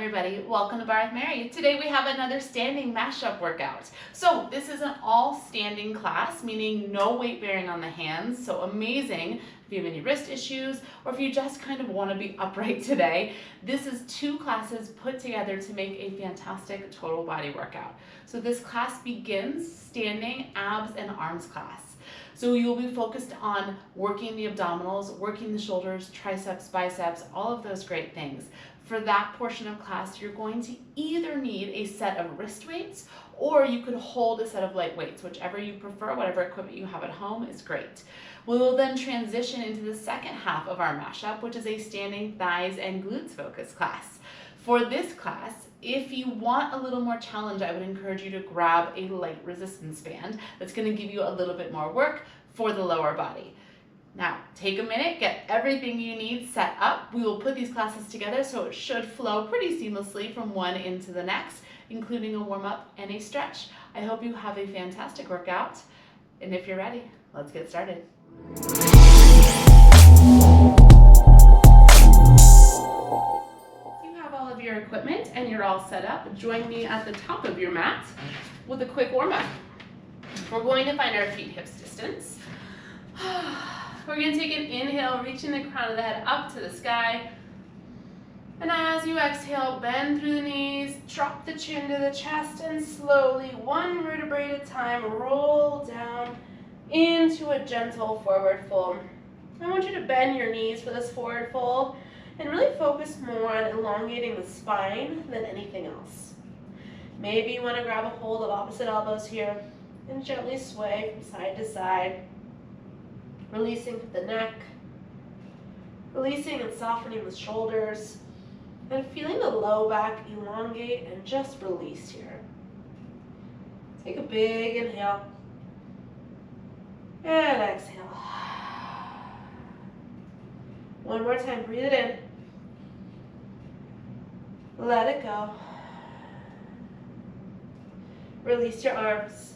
everybody, welcome to Barre with Mary. Today we have another standing mashup workout. So this is an all standing class, meaning no weight bearing on the hands. So amazing if you have any wrist issues or if you just kind of want to be upright today. This is two classes put together to make a fantastic total body workout. So this class begins standing abs and arms class. So you'll be focused on working the abdominals, working the shoulders, triceps, biceps, all of those great things. For that portion of class, you're going to either need a set of wrist weights or you could hold a set of light weights, whichever you prefer, whatever equipment you have at home is great. We will then transition into the second half of our mashup, which is a standing thighs and glutes focus class. For this class, if you want a little more challenge, I would encourage you to grab a light resistance band that's going to give you a little bit more work for the lower body. Now, take a minute, get everything you need set up. We will put these classes together so it should flow pretty seamlessly from one into the next, including a warm-up and a stretch. I hope you have a fantastic workout, and if you're ready, let's get started. Your equipment and you're all set up, join me at the top of your mat with a quick warm-up. We're going to find our feet hips distance. We're going to take an inhale, reaching the crown of the head up to the sky. And as you exhale, bend through the knees, drop the chin to the chest, and slowly, one vertebrae at a time, roll down into a gentle forward fold. I want you to bend your knees for this forward fold and really focus more on elongating the spine than anything else. Maybe you want to grab a hold of opposite elbows here and gently sway from side to side, releasing the neck, releasing and softening the shoulders, and feeling the low back elongate and just release here. Take a big inhale and exhale. One more time, breathe it in. Let it go. Release your arms.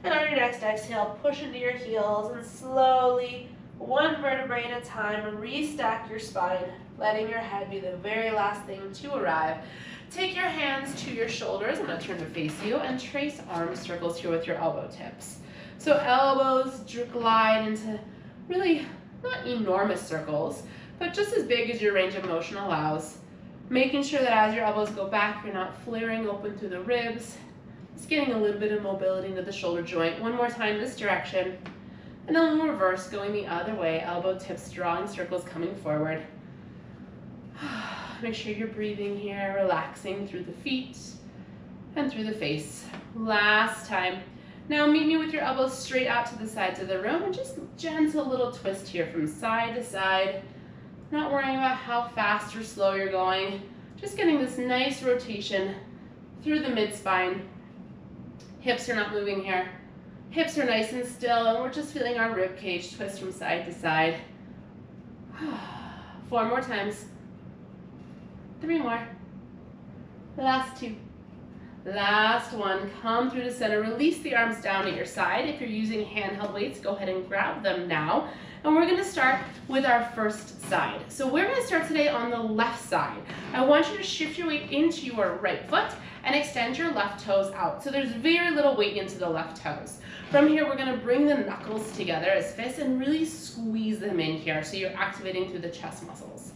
And on your next exhale, push into your heels and slowly, one vertebrae at a time, restack your spine, letting your head be the very last thing to arrive. Take your hands to your shoulders. I'm going to turn to face you and trace arm circles here with your elbow tips. So elbows glide into really not enormous circles, but just as big as your range of motion allows. Making sure that as your elbows go back, you're not flaring open through the ribs. Just getting a little bit of mobility into the shoulder joint. One more time this direction. And then we'll reverse, going the other way. Elbow tips drawing circles coming forward. Make sure you're breathing here, relaxing through the feet and through the face. Last time. Now meet me with your elbows straight out to the sides of the room and just gentle little twist here from side to side. Not worrying about how fast or slow you're going. Just getting this nice rotation through the mid-spine. Hips are not moving here. Hips are nice and still, and we're just feeling our rib cage twist from side to side. 4 more times. 3 more. Last 2. Last one. Come through the center. Release the arms down at your side. If you're using handheld weights, go ahead and grab them now. And we're going to start with our first side. So we're going to start today on the left side. I want you to shift your weight into your right foot and extend your left toes out. So there's very little weight into the left toes. From here, we're going to bring the knuckles together as fists and really squeeze them in here so you're activating through the chest muscles.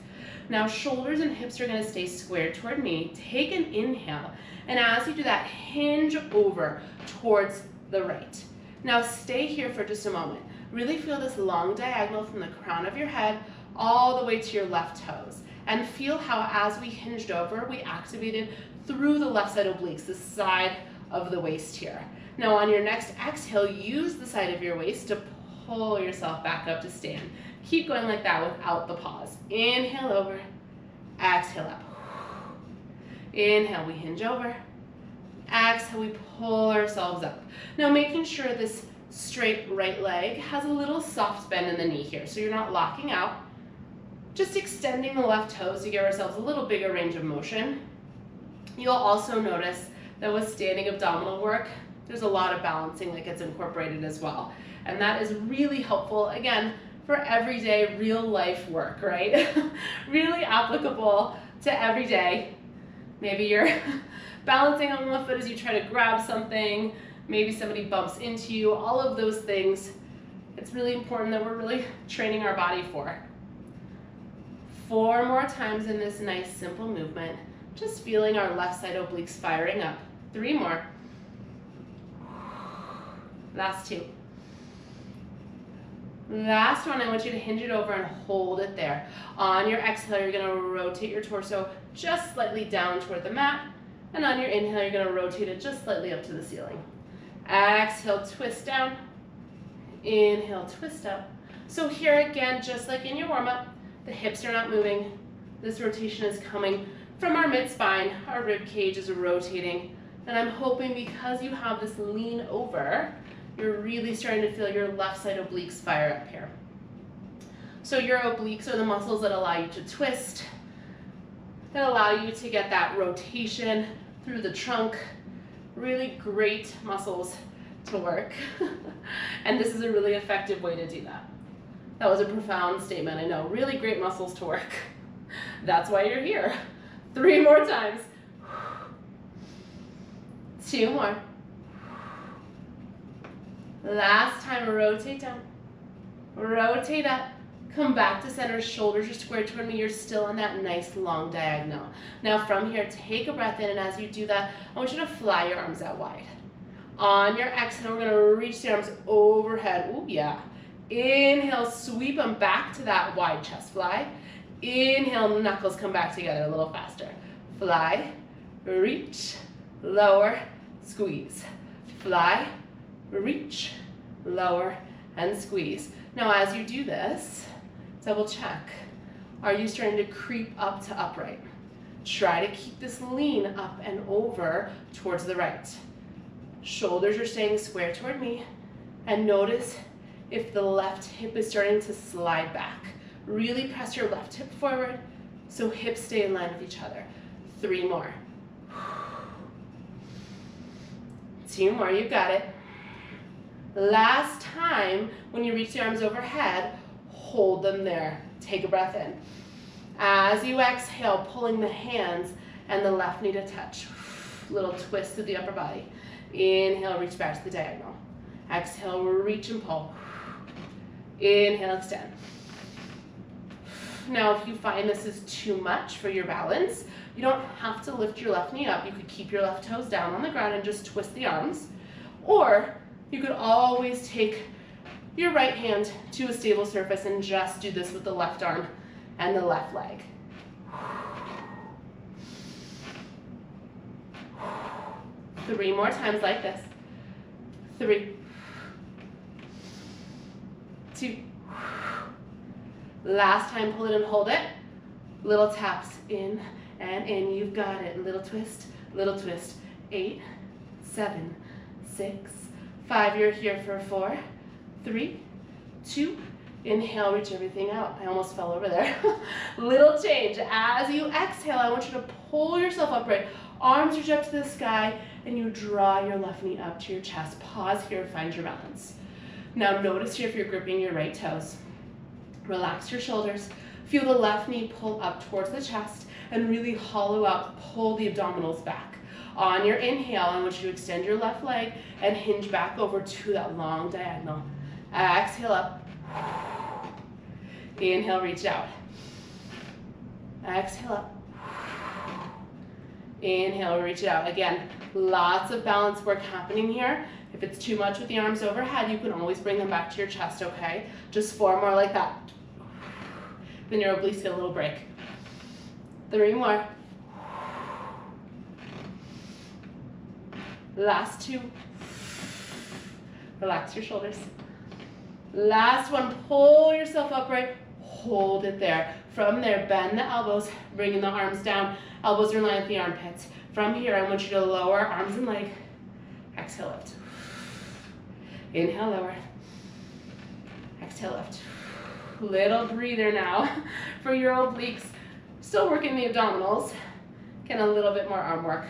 Now shoulders and hips are going to stay squared toward me. Take an inhale, and as you do that, hinge over towards the right. Now stay here for just a moment. Really feel this long diagonal from the crown of your head all the way to your left toes. And feel how as we hinged over, we activated through the left side obliques, the side of the waist here. Now on your next exhale, use the side of your waist to pull yourself back up to stand. Keep going like that without the pause. Inhale over, exhale up. Inhale, we hinge over. Exhale, we pull ourselves up. Now making sure this straight right leg has a little soft bend in the knee here, so you're not locking out. Just extending the left toes to give ourselves a little bigger range of motion. You'll also notice that with standing abdominal work, there's a lot of balancing that gets incorporated as well. And that is really helpful, again, for everyday real life work, right? Really applicable to every day. Maybe you're balancing on one foot as you try to grab something. Maybe somebody bumps into you. All of those things, it's really important that we're really training our body for. 4 more times in this nice simple movement. Just feeling our left side obliques firing up. 3 more. Last 2. Last one, I want you to hinge it over and hold it there. On your exhale, you're going to rotate your torso just slightly down toward the mat. And on your inhale, you're going to rotate it just slightly up to the ceiling. Exhale, twist down. Inhale, twist up. So here again, just like in your warm-up, the hips are not moving. This rotation is coming from our mid-spine. Our rib cage is rotating. And I'm hoping because you have this lean over, you're really starting to feel your left side obliques fire up here. So your obliques are the muscles that allow you to twist, that allow you to get that rotation through the trunk. Really great muscles to work. And this is a really effective way to do that. That was a profound statement, I know. Really great muscles to work. That's why you're here. 3 more times. 2 more. Last time, rotate down. Rotate up. Come back to center, shoulders are squared toward me. You're still on that nice long diagonal. Now from here, take a breath in, and as you do that, I want you to fly your arms out wide. On your exhale, we're gonna reach the arms overhead. Ooh, yeah. Inhale, sweep them back to that wide chest fly. Inhale, knuckles come back together a little faster. Fly, reach, lower, squeeze. Fly, reach, lower, and squeeze. Now as you do this, double check. Are you starting to creep up to upright? Try to keep this lean up and over towards the right. Shoulders are staying square toward me. And notice if the left hip is starting to slide back. Really press your left hip forward so hips stay in line with each other. 3 more. 2 more, you got it. Last time, when you reach the arms overhead, hold them there. Take a breath in. As you exhale, pulling the hands and the left knee to touch. Little twist of the upper body. Inhale, reach back to the diagonal. Exhale, reach and pull. Inhale, extend. Now, if you find this is too much for your balance, you don't have to lift your left knee up. You could keep your left toes down on the ground and just twist the arms. Or you could always take your right hand to a stable surface and just do this with the left arm and the left leg. 3 more times like this. 3, 2. Last time, pull it and hold it. Little taps in and in. You've got it. Little twist, little twist. 8, 7, 6, 5. You're here for 4, 3, 2. Inhale, reach everything out. I almost fell over there. Little change. As you exhale, I want you to pull yourself upright. Arms reach up to the sky, and you draw your left knee up to your chest. Pause here, find your balance. Now notice here if you're gripping your right toes. Relax your shoulders. Feel the left knee pull up towards the chest and really hollow out, pull the abdominals back. On your inhale, I want you to extend your left leg and hinge back over to that long diagonal. Exhale up. Inhale, reach out. Exhale up. Inhale, reach it out. Again, lots of balance work happening here. If it's too much with the arms overhead, you can always bring them back to your chest, okay? Just 4 more like that. Then your obliques get a little break. 3 more. Last 2. Relax your shoulders. Last one, pull yourself upright, hold it there. From there, bend the elbows, bringing the arms down. Elbows are in line with the armpits. From here, I want you to lower arms and leg. Exhale, lift. Inhale, lower. Exhale, lift. Little breather now for your obliques. Still working the abdominals. Get a little bit more arm work.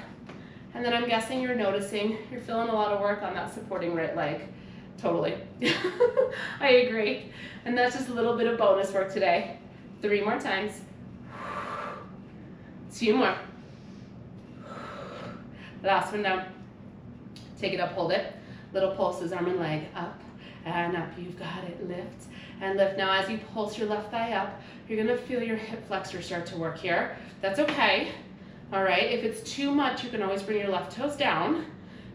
And then I'm guessing you're noticing you're feeling a lot of work on that supporting right leg. Totally. I agree. And that's just a little bit of bonus work today. 3 more times. 2 more. Last one down. Take it up, hold it. Little pulses, arm and leg, up and up. You've got it. Lift and lift. Now as you pulse your left thigh up, you're gonna feel your hip flexor start to work here. That's okay. All right, if it's too much, you can always bring your left toes down,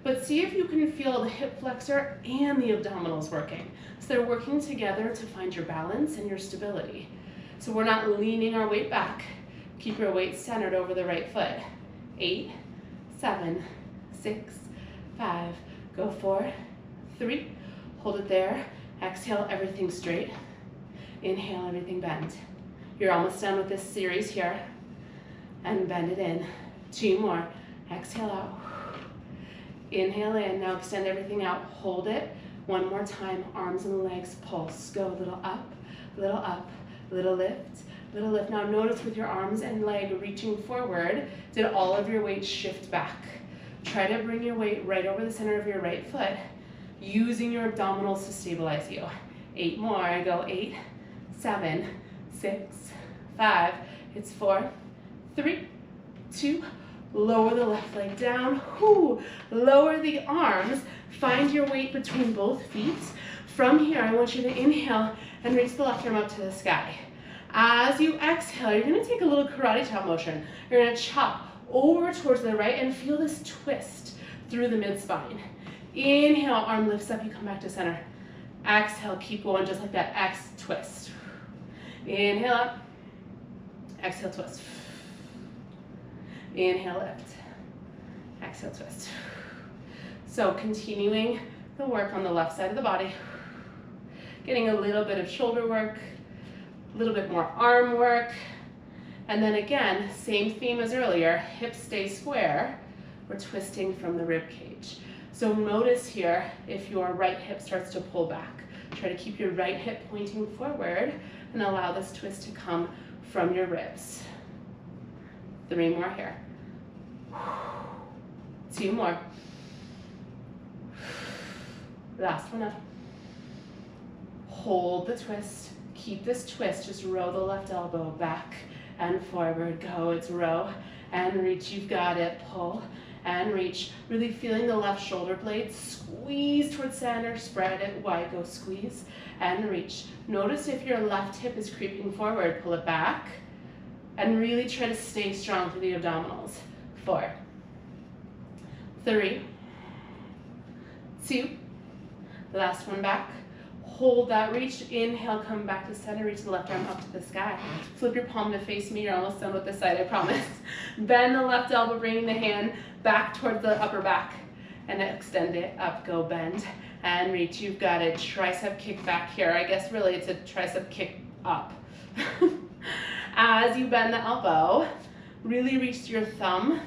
but see if you can feel the hip flexor and the abdominals working. So they're working together to find your balance and your stability. So we're not leaning our weight back. Keep your weight centered over the right foot. 8, 7, 6, 5, go 4, 3, hold it there. Exhale, everything straight. Inhale, everything bend. You're almost done with this series here. And bend it in. 2 more. Exhale out. Inhale in. Now extend everything out. Hold it. 1 more time. Arms and legs pulse. Go a little up, little up, little lift, little lift. Now notice with your arms and leg reaching forward, did all of your weight shift back? Try to bring your weight right over the center of your right foot, using your abdominals to stabilize you. 8 more. I go 8, 7, 6, 5. It's 4, 3, 2, lower the left leg down. Whoo. Lower the arms. Find your weight between both feet. From here, I want you to inhale and reach the left arm up to the sky. As you exhale, you're gonna take a little karate chop motion. You're gonna chop over towards the right and feel this twist through the mid-spine. Inhale, arm lifts up, you come back to center. Exhale, keep going just like that, X twist. Inhale up, exhale, twist. Inhale, lift. Exhale, twist. So continuing the work on the left side of the body. Getting a little bit of shoulder work, a little bit more arm work. And then again, same theme as earlier, hips stay square. We're twisting from the rib cage. So notice here if your right hip starts to pull back. Try to keep your right hip pointing forward and allow this twist to come from your ribs. 3 more here. 2 more. Last one up. Hold the twist. Keep this twist. Just row the left elbow back and forward. Go. It's row and reach. You've got it. Pull and reach. Really feeling the left shoulder blade. Squeeze towards center. Spread it wide. Go squeeze and reach. Notice if your left hip is creeping forward. Pull it back. And really try to stay strong through the abdominals. 4, 3, 2, last one back. Hold that reach. Inhale, come back to center. Reach the left arm up to the sky. Flip your palm to face me. You're almost done with this side, I promise. Bend the left elbow, bringing the hand back towards the upper back. And extend it up. Go bend and reach. You've got a tricep kick back here. I guess really it's a tricep kick up. As you bend the elbow, really reach your thumb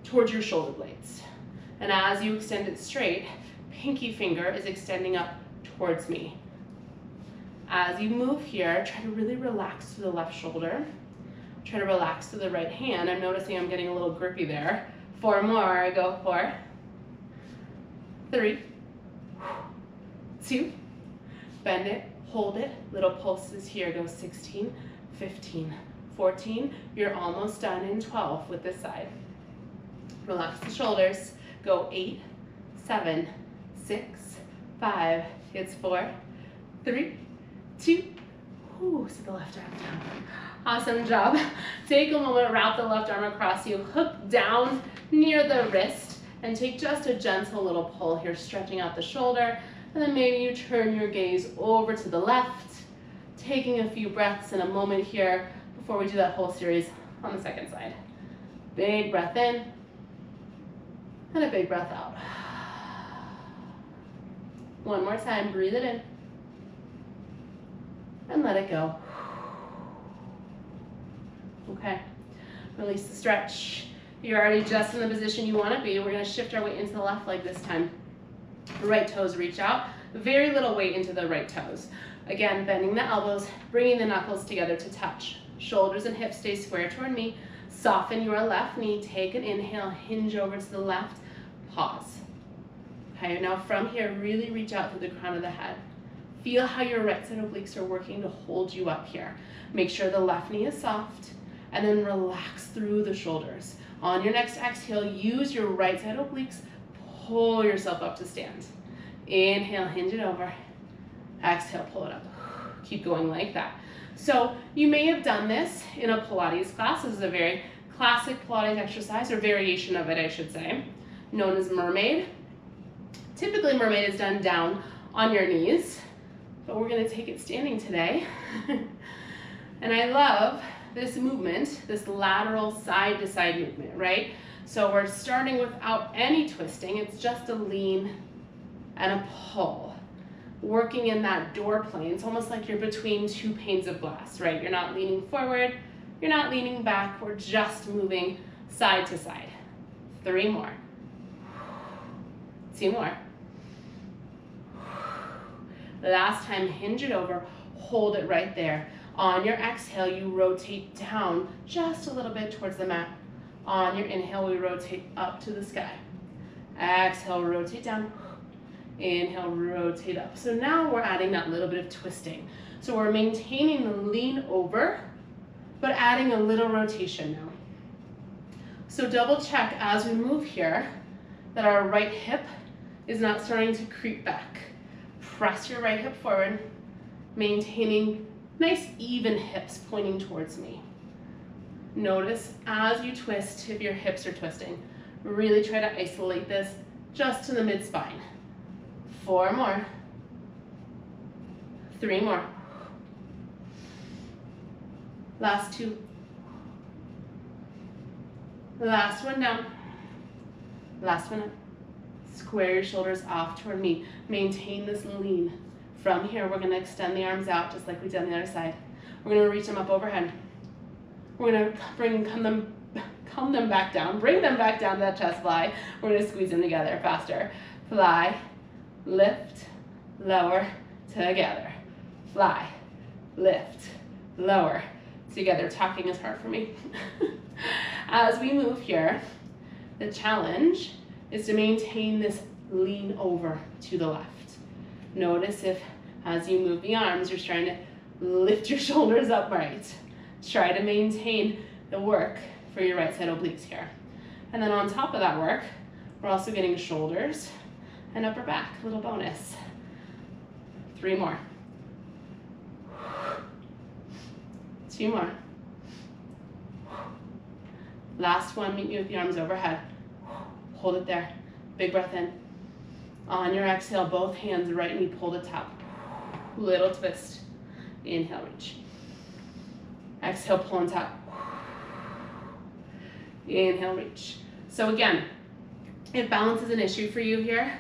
towards your shoulder blades. And as you extend it straight, pinky finger is extending up towards me. As you move here, try to really relax to the left shoulder. Try to relax to the right hand. I'm noticing I'm getting a little grippy there. 4 more, I go 4, 3, 2, bend it, hold it, little pulses here, go 16, 15, 14, you're almost done in 12 with this side. Relax the shoulders, go 8, 7, 6, 5, it's 4, 3, 2, sit the left arm down. Awesome job. Take a moment, wrap the left arm across you, hook down near the wrist, and take just a gentle little pull here, stretching out the shoulder, and then maybe you turn your gaze over to the left, taking a few breaths in a moment here before we do that whole series on the second side. Big breath in, and a big breath out. One more time, breathe it in, and let it go. Okay, release the stretch. You're already just in the position you want to be. We're going to shift our weight into the left leg this time. Right toes reach out, very little weight into the right toes. Again, bending the elbows, bringing the knuckles together to touch. Shoulders and hips stay square toward me. Soften your left knee, take an inhale, hinge over to the left, pause. Okay, now from here, really reach out to the crown of the head. Feel how your right side obliques are working to hold you up here. Make sure the left knee is soft, and then relax through the shoulders. On your next exhale, use your right side obliques, pull yourself up to stand. Inhale, hinge it over. Exhale, pull it up. Keep going like that. So you may have done this in a Pilates class. This is a very classic Pilates exercise, or variation of it, I should say, known as mermaid. Typically, mermaid is done down on your knees, but we're gonna take it standing today. And I love this movement, this lateral side to side movement, right? So we're starting without any twisting. It's just a lean and a pull. Working in that door plane. It's almost like you're between two panes of glass, right? You're not leaning forward, you're not leaning back, we're just moving side to side. 3 more. 2 more. Last time, hinge it over, hold it right there. On your exhale, you rotate down just a little bit towards the mat. On your inhale, we rotate up to the sky. Exhale, rotate down. Inhale, rotate up. So now we're adding that little bit of twisting. So we're maintaining the lean over, but adding a little rotation now. So double check as we move here that our right hip is not starting to creep back. Press your right hip forward, maintaining nice even hips pointing towards me. Notice as you twist if your hips are twisting. Really try to isolate this just to the mid-spine. 4 more. 3 more. Last 2. Last one down. Last one up. Square your shoulders off toward me. Maintain this lean. From here, we're going to extend the arms out just like we did on the other side. We're going to reach them up overhead. We're going to come them back down. Bring them back down to that chest fly. We're going to squeeze them together faster. Fly, lift, lower, together. Fly, lift, lower, together. Talking is hard for me. As we move here, the challenge is to maintain this lean over to the left. Notice if, as you move the arms, you're trying to lift your shoulders upright. Try to maintain the work for your right side obliques here. And then on top of that work, we're also getting shoulders and upper back, a little bonus. 3 more. 2 more. Last one, meet me with the arms overhead. Hold it there. Big breath in. On your exhale, both hands, right knee pull to top. Little twist. Inhale, reach. Exhale, pull and tap. Inhale, reach. So again, if balance is an issue for you here,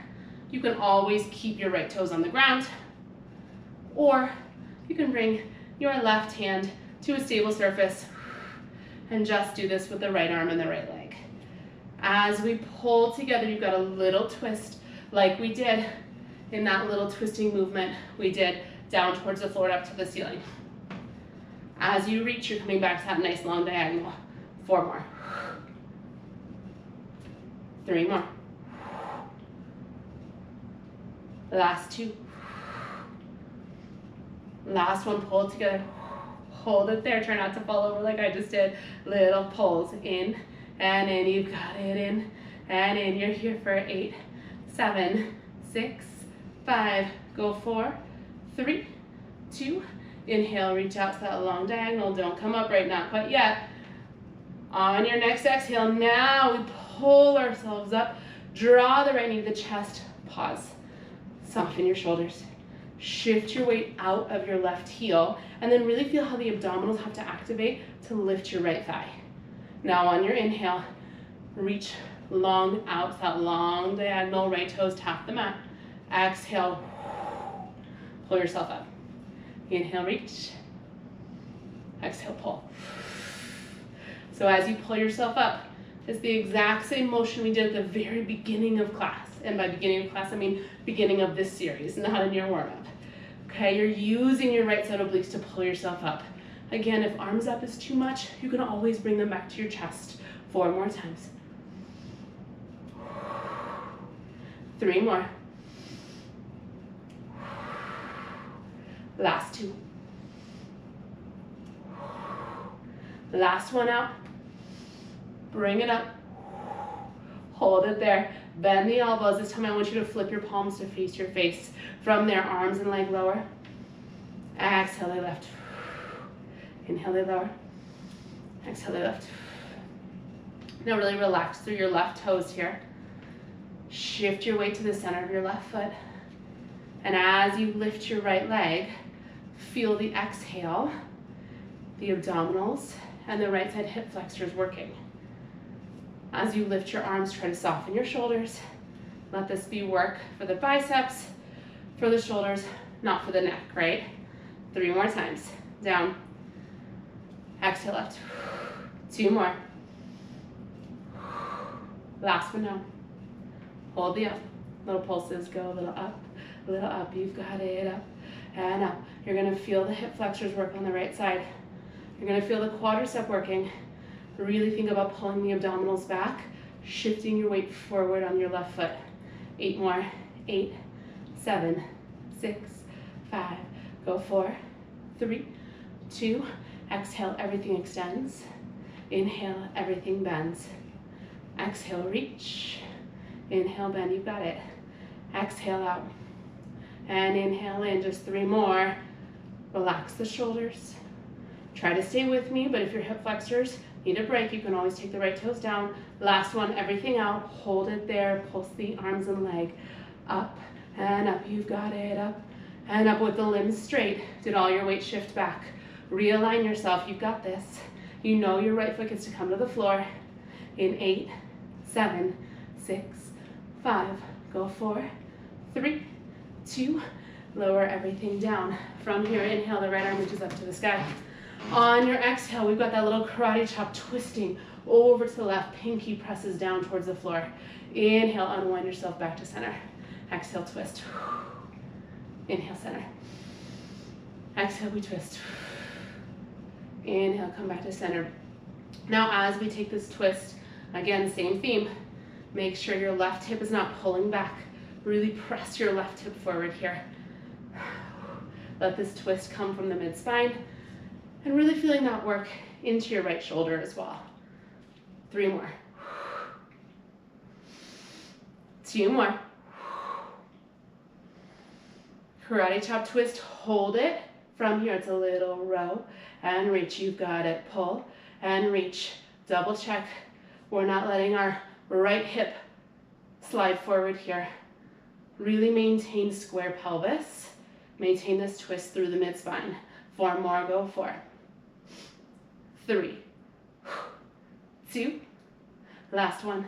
you can always keep your right toes on the ground, or you can bring your left hand to a stable surface and just do this with the right arm and the right leg. As we pull together, you've got a little twist like we did in that little twisting movement we did down towards the floor up to the ceiling. As you reach, you're coming back to that nice long diagonal. 4 more. 3 more. Last 2. Last one, pull it together. Hold it there, try not to fall over like I just did. Little pulls in and in, you've got it in and in. You're here for 8, 7, 6, 5, go 4, 3, 2, inhale, reach out to that long diagonal. Don't come up right now, quite yet. On your next exhale, now we pull ourselves up, draw the right knee to the chest, pause, soften your shoulders. Shift your weight out of your left heel, and then really feel how the abdominals have to activate to lift your right thigh. Now on your inhale, reach long out, that long diagonal, right toes tap the mat. Exhale, pull yourself up. Inhale, reach. Exhale, pull. So as you pull yourself up, it's the exact same motion we did at the very beginning of class. And by beginning of class, I mean beginning of this series, not in your warm-up. Okay, you're using your right side obliques to pull yourself up. Again, if arms up is too much, you can always bring them back to your chest. 4 more times. 3 more. Last 2. Last one out. Bring it up. Hold it there. Bend the elbows. This time I want you to flip your palms to face your face. From there, arms and leg lower. Exhale, they lift. Inhale, they lower. Exhale, they lift. Now really relax through your left toes here. Shift your weight to the center of your left foot. And as you lift your right leg, feel the exhale, the abdominals, and the right side hip flexors working. As you lift your arms, try to soften your shoulders. Let this be work for the biceps, for the shoulders, not for the neck, right? 3 more times. Down. Exhale, up. 2 more. Last one down. Hold the up. Little pulses, go a little up, you've got it, up and up. You're gonna feel the hip flexors work on the right side. You're gonna feel the quadricep working. Really think about pulling the abdominals back, shifting your weight forward on your left foot. 8 more, 8, 7, 6, 5, go 4, 3, 2, exhale, everything extends. Inhale, everything bends. Exhale, reach. Inhale, bend, you've got it. Exhale out. And inhale in, just 3 more. Relax the shoulders. Try to stay with me, but if your hip flexors need a break, you can always take the right toes down. Last one, everything out. Hold it there, pulse the arms and leg. Up and up, you've got it. Up and up with the limbs straight. Did all your weight shift back? Realign yourself, you've got this. You know your right foot gets to come to the floor. In 8, 7, 6, 5, go 4, 3, 2, lower everything down. From here, inhale, the right arm reaches up to the sky. On your exhale, we've got that little karate chop twisting over to the left. Pinky presses down towards the floor. Inhale, unwind yourself back to center. Exhale, twist. Inhale, center. Exhale, we twist. Inhale, come back to center. Now as we take this twist, again, same theme. Make sure your left hip is not pulling back. Really press your left hip forward here. Let this twist come from the mid-spine. And really feeling that work into your right shoulder as well. 3 more. 2 more. Karate chop twist, hold it. From here, it's a little row. And reach, you've got it. Pull and reach. Double check. We're not letting our right hip slide forward here. Really maintain square pelvis. Maintain this twist through the mid-spine. 4 more, go 4. 3, 2, last one.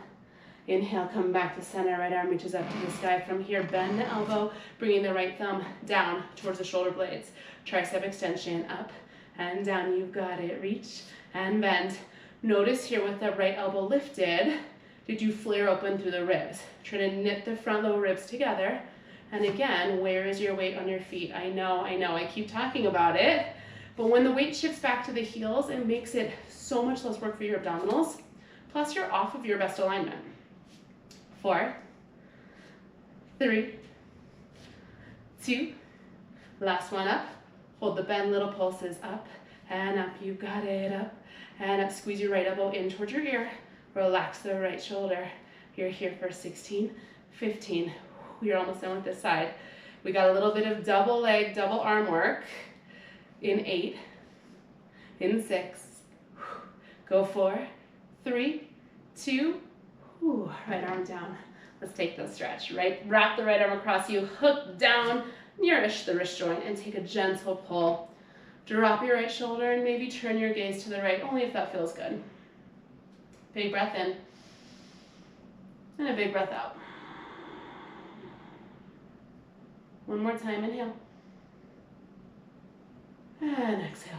Inhale, come back to center, right arm reaches up to the sky. From here, bend the elbow, bringing the right thumb down towards the shoulder blades. Tricep extension, up and down, you've got it. Reach and bend. Notice here with the right elbow lifted, did you flare open through the ribs? Try to knit the front lower ribs together. And again, where is your weight on your feet? I know, I keep talking about it. But when the weight shifts back to the heels, it makes it so much less work for your abdominals. Plus, you're off of your best alignment. 4, 3, 2, last one up. Hold the bend, little pulses up and up. You got it, up and up. Squeeze your right elbow in towards your ear. Relax the right shoulder. You're here for 16, 15. We're almost done with this side. We got a little bit of double leg, double arm work. In 8, in 6, go 4, 3, 2, right arm down. Let's take the stretch, right? Wrap the right arm across you, hook down, nourish the wrist joint, and take a gentle pull. Drop your right shoulder and maybe turn your gaze to the right, only if that feels good. Big breath in, and a big breath out. One more time, inhale. And exhale.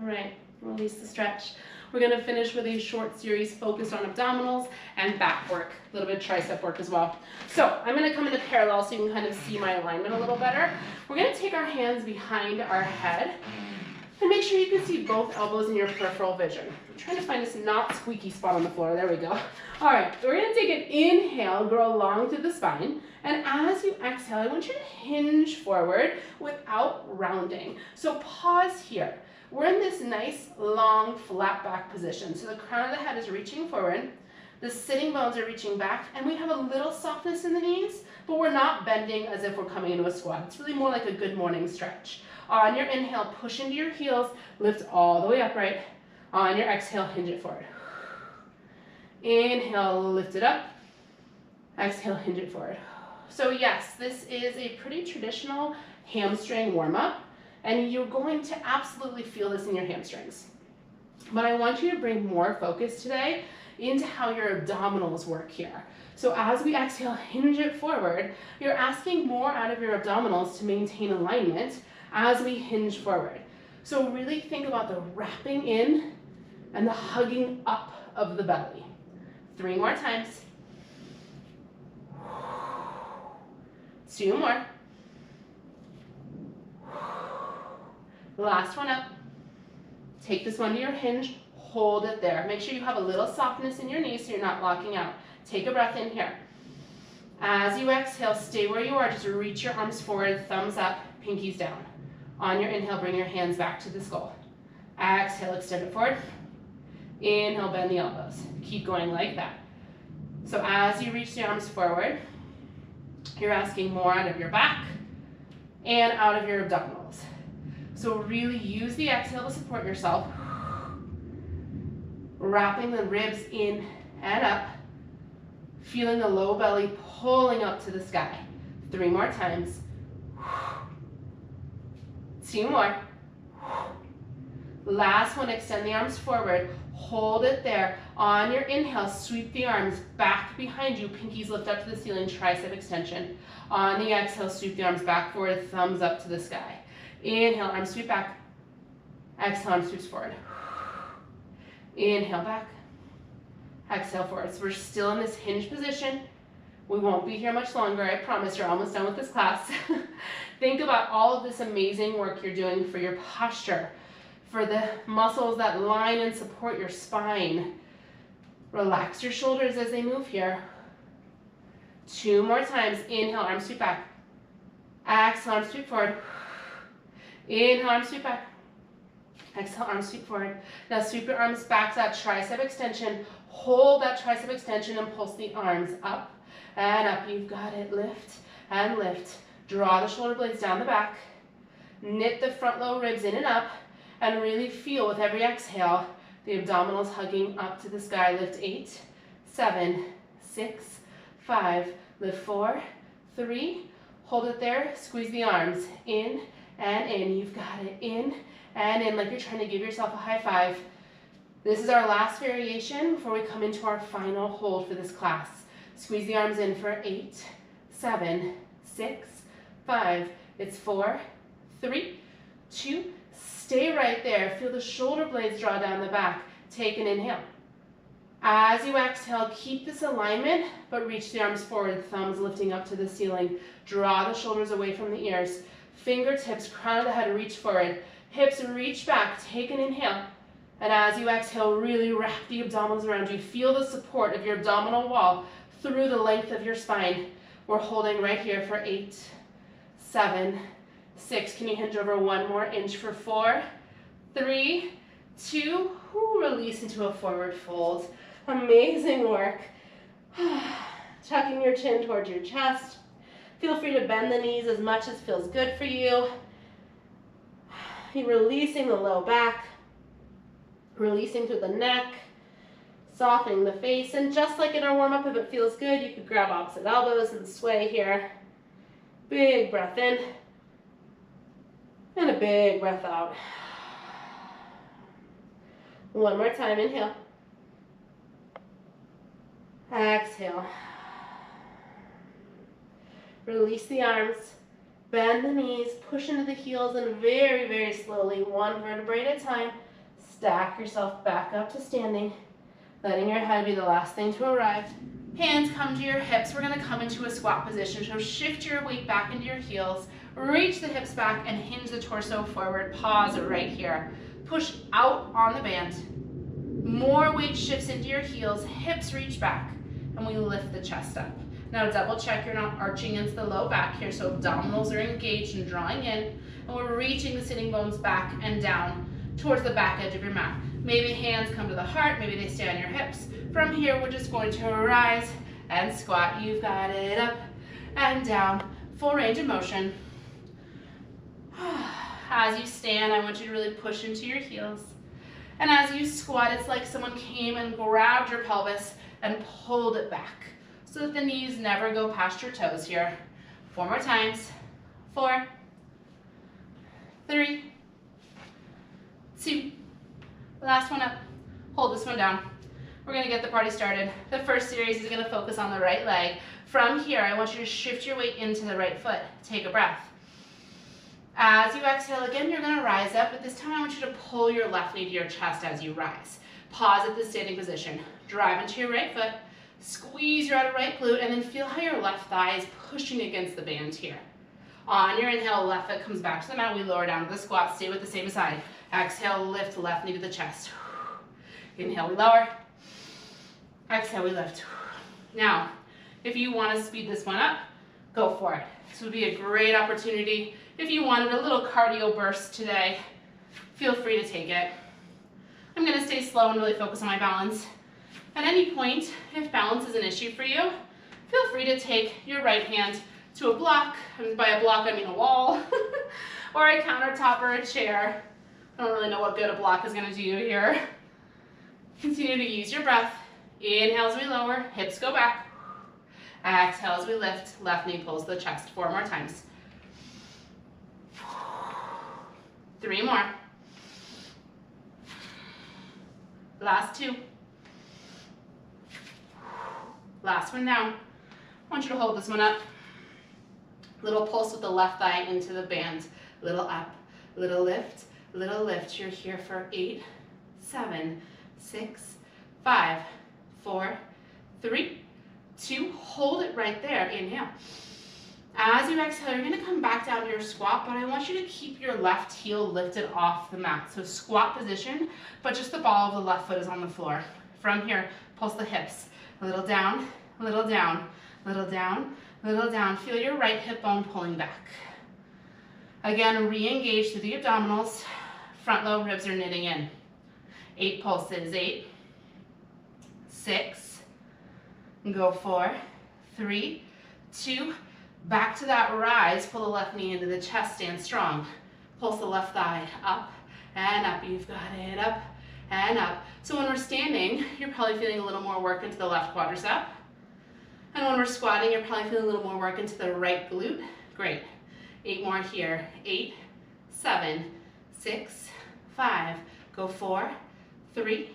All right, release the stretch. We're gonna finish with a short series focused on abdominals and back work, a little bit of tricep work as well. So I'm gonna come into parallel so you can kind of see my alignment a little better. We're gonna take our hands behind our head and make sure you can see both elbows in your peripheral vision. I'm trying to find this not squeaky spot on the floor, there we go. All right, so we're gonna take an inhale, grow long through the spine, and as you exhale, I want you to hinge forward without rounding. So pause here. We're in this nice, long, flat back position. So the crown of the head is reaching forward, The sitting bones are reaching back, and we have a little softness in the knees, but we're not bending as if we're coming into a squat. It's really more like a good morning stretch. On your inhale, push into your heels, lift all the way upright. On your exhale, hinge it forward. Inhale, lift it up. Exhale, hinge it forward. So yes, this is a pretty traditional hamstring warm-up, and you're going to absolutely feel this in your hamstrings. But I want you to bring more focus today into how your abdominals work here. So as we exhale, hinge it forward, you're asking more out of your abdominals to maintain alignment as we hinge forward. So really think about the wrapping in and the hugging up of the belly. 3 more times. 2 more. Last one up. Take this one to your hinge, hold it there. Make sure you have a little softness in your knees so you're not locking out. Take a breath in here. As you exhale, stay where you are. Just reach your arms forward, thumbs up, pinkies down. On your inhale, bring your hands back to the skull. Exhale, extend it forward. Inhale, bend the elbows. Keep going like that. So as you reach the arms forward, you're asking more out of your back and out of your abdominals. So really use the exhale to support yourself, wrapping the ribs in and up, feeling the low belly pulling up to the sky. 3 more times. 2 more. Last one, extend the arms forward, hold it there. On your inhale, sweep the arms back behind you, pinkies lift up to the ceiling, tricep extension. On the exhale, sweep the arms back forward, thumbs up to the sky. Inhale, arms sweep back. Exhale, arms sweeps forward. Inhale back. Exhale forward. So we're still in this hinge position. We won't be here much longer. I promise you're almost done with this class. Think about all of this amazing work you're doing for your posture, for the muscles that line and support your spine. Relax your shoulders as they move here. 2 more times. Inhale, arms sweep back. Exhale, arms sweep forward. Inhale, arms sweep back. Exhale, arms sweep forward. Now sweep your arms back to that tricep extension. Hold that tricep extension and pulse the arms up and up. You've got it. Lift and lift. Draw the shoulder blades down the back. Knit the front low ribs in and up. And really feel with every exhale the abdominals hugging up to the sky. Lift 8, 7, 6, 5. Lift 4, 3. Hold it there. Squeeze the arms in and in. You've got it. In and in, like you're trying to give yourself a high five. This is our last variation before we come into our final hold for this class. Squeeze the arms in for 8, 7, 6, 5. It's 4, 3, 2. Stay right there. Feel the shoulder blades draw down the back. Take an inhale. As you exhale, keep this alignment, but reach the arms forward, thumbs lifting up to the ceiling. Draw the shoulders away from the ears. Fingertips, crown of the head, reach forward. Hips reach back. Take an inhale. And as you exhale, really wrap the abdominals around you. Feel the support of your abdominal wall through the length of your spine. We're holding right here for 8, 7, 6. Can you hinge over 1 more inch for 4, 3, 2. Release into a forward fold. Amazing work. Tucking your chin towards your chest. Feel free to bend the knees as much as feels good for you. You're releasing the low back. Releasing through the neck. Softening the face. And just like in our warm-up, if it feels good, you could grab opposite elbows and sway here. Big breath in. And a big breath out. 1 more time, inhale. Exhale. Release the arms, bend the knees, push into the heels, and very, very slowly, 1 vertebrae at a time, stack yourself back up to standing, letting your head be the last thing to arrive. Hands come to your hips. We're going to come into a squat position. So shift your weight back into your heels, reach the hips back, and hinge the torso forward. Pause right here. Push out on the band. More weight shifts into your heels, hips reach back, and we lift the chest up. Now double check you're not arching into the low back here, so abdominals are engaged and drawing in, and we're reaching the sitting bones back and down towards the back edge of your mat. Maybe hands come to the heart, maybe they stay on your hips. From here, we're just going to rise and squat. You've got it. Up and down. Full range of motion. As you stand, I want you to really push into your heels. And as you squat, it's like someone came and grabbed your pelvis and pulled it back so that the knees never go past your toes here. 4 more times. 4, 3, 2. Last one up. Hold this one down. We're going to get the party started. The first series is going to focus on the right leg. From here, I want you to shift your weight into the right foot. Take a breath. As you exhale again, you're going to rise up, but this time I want you to pull your left knee to your chest as you rise. Pause at the standing position. Drive into your right foot. Squeeze your outer right glute, and then feel how your left thigh is pushing against the band here. On your inhale, left foot comes back to the mat. We lower down to the squat. Stay with the same side. Exhale, lift left knee to the chest. Inhale, we lower. Exhale, we lift. Now, if you want to speed this one up, go for it. This would be a great opportunity. If you wanted a little cardio burst today, feel free to take it. I'm going to stay slow and really focus on my balance. At any point, if balance is an issue for you, feel free to take your right hand to a block. And by a block, I mean a wall, or a countertop or a chair. I don't really know what good a block is going to do here. Continue to use your breath. Inhale as we lower, hips go back. Exhale as we lift, left knee pulls the chest. 4 more times. 3 more. Last 2. Last one down. I want you to hold this one up. Little pulse with the left thigh into the band. Little up, little lift, little lift. You're here for 8, 7, 6, 5, 4, 3, 2. Hold it right there. Inhale. As you exhale, you're going to come back down to your squat, but I want you to keep your left heel lifted off the mat. So squat position, but just the ball of the left foot is on the floor. From here, pulse the hips. A little down, little down, little down, little down. Feel your right hip bone pulling back. Again, re-engage through the abdominals. Front low ribs are knitting in. 8 pulses. 8, 6, go 4, 3, 2, back to that rise. Pull the left knee into the chest, stand strong. Pulse the left thigh up and up. You've got it. Up and up. So when we're standing, you're probably feeling a little more work into the left quadricep. And when we're squatting, you're probably feeling a little more work into the right glute. Great. 8 more here. 8, 7, 6, 5, go 4, 3,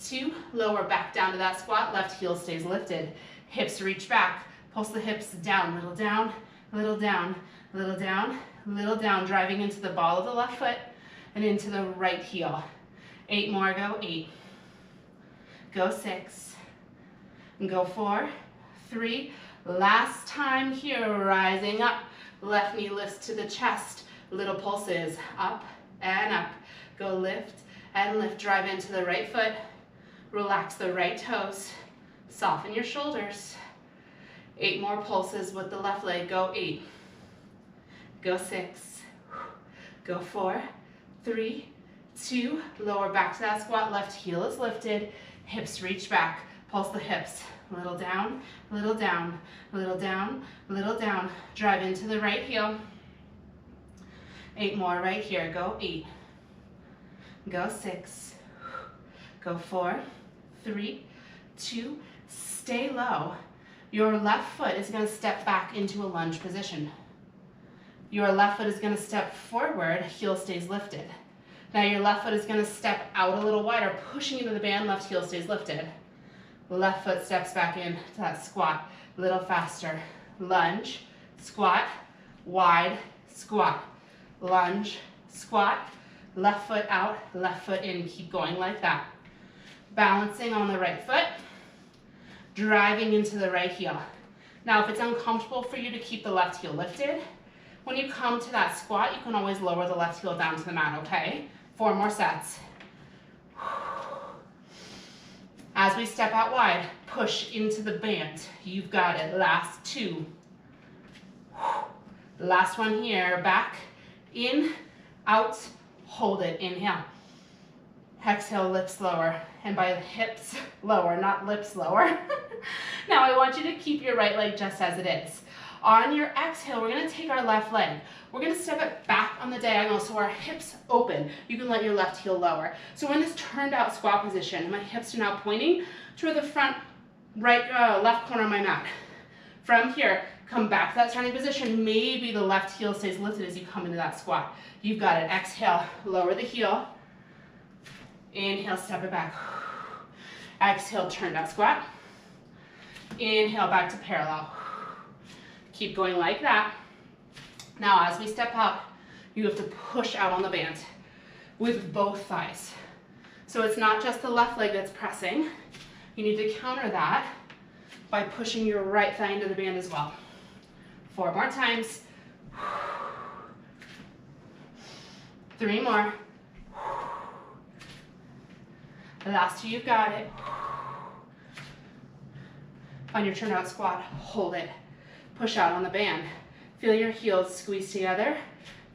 2, lower back down to that squat. Left heel stays lifted. Hips reach back. Pulse the hips down, little down, little down, little down, little down, driving into the ball of the left foot and into the right heel. 8 more, go 8, go 6, go 4, 3, last time here, rising up, left knee lifts to the chest, little pulses, up and up, go lift and lift, drive into the right foot, relax the right toes, soften your shoulders. 8 more pulses with the left leg. Go 8, go 6, go 4, 3, 2, lower back to that squat. Left heel is lifted, hips reach back. Pulse the hips. Little down, little down, little down, little down. Drive into the right heel. 8 more right here. Go 8, go 6, go 4, 3, 2, stay low. Your left foot is going to step back into a lunge position. Your left foot is going to step forward, heel stays lifted. Now your left foot is going to step out a little wider, pushing into the band, left heel stays lifted. Left foot steps back in to that squat, a little faster. Lunge, squat, wide, squat. Lunge, squat, left foot out, left foot in. Keep going like that. Balancing on the right foot. Driving into the right heel. Now, if it's uncomfortable for you to keep the left heel lifted, when you come to that squat, you can always lower the left heel down to the mat, okay? 4 more sets. As we step out wide, push into the band. You've got it. Last 2. Last one here. Back, in, out, hold it. Inhale. Exhale, lips lower. And by hips lower, not lips lower. Now I want you to keep your right leg just as it is. On your exhale, we're gonna take our left leg. We're gonna step it back on the diagonal so our hips open. You can let your left heel lower. So we're in this turned out squat position. My hips are now pointing toward the front left corner of my mat. From here, come back to that standing position. Maybe the left heel stays lifted as you come into that squat. You've got it. Exhale, lower the heel. Inhale, step it back. Exhale, turned out squat. Inhale, back to parallel. Keep going like that. Now, as we step up, you have to push out on the band with both thighs. So it's not just the left leg that's pressing. You need to counter that by pushing your right thigh into the band as well. 4 more times. 3 more. The last 2, you've got it. On your turn out squat, hold it. Push out on the band. Feel your heels squeeze together.